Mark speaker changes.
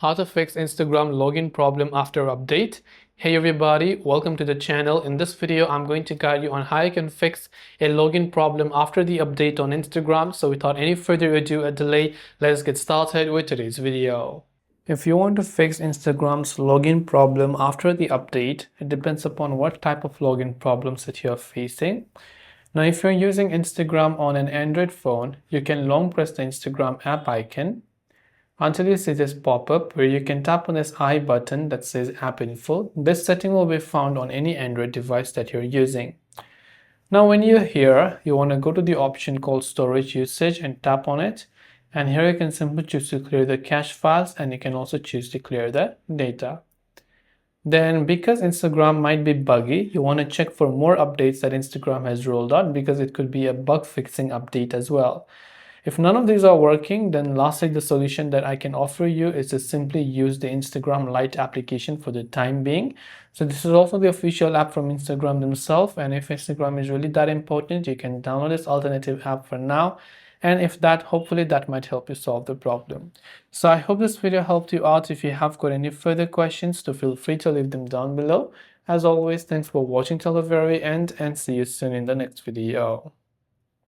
Speaker 1: How to fix Instagram login problem after update. Hey everybody, welcome to the channel. In this video, I'm going to guide you on how you can fix a login problem after the update on Instagram. So without any further ado or delay, let's get started with today's video. If you want to fix Instagram's login problem after the update, it depends upon what type of login problems that you're facing. Now, if you're using Instagram on an Android phone, you can long press the Instagram app icon until you see this pop-up where you can tap on this I button that says App Info. This setting will be found on any Android device that you're using. Now when you're here, you want to go to the option called Storage Usage and tap on it. And here you can simply choose to clear the cache files, and you can also choose to clear the data. Then because Instagram might be buggy, you want to check for more updates that Instagram has rolled out, because it could be a bug fixing update as well. If none of these are working, then lastly, the solution that I can offer you is to simply use the Instagram Lite application for the time being. So this is also the official app from Instagram themselves, and if Instagram is really that important, you can download this alternative app for now. And if that, hopefully that might help you solve the problem. So I hope this video helped you out. If you have got any further questions, so feel free to leave them down below. As always, thanks for watching till the very end, and see you soon in the next video.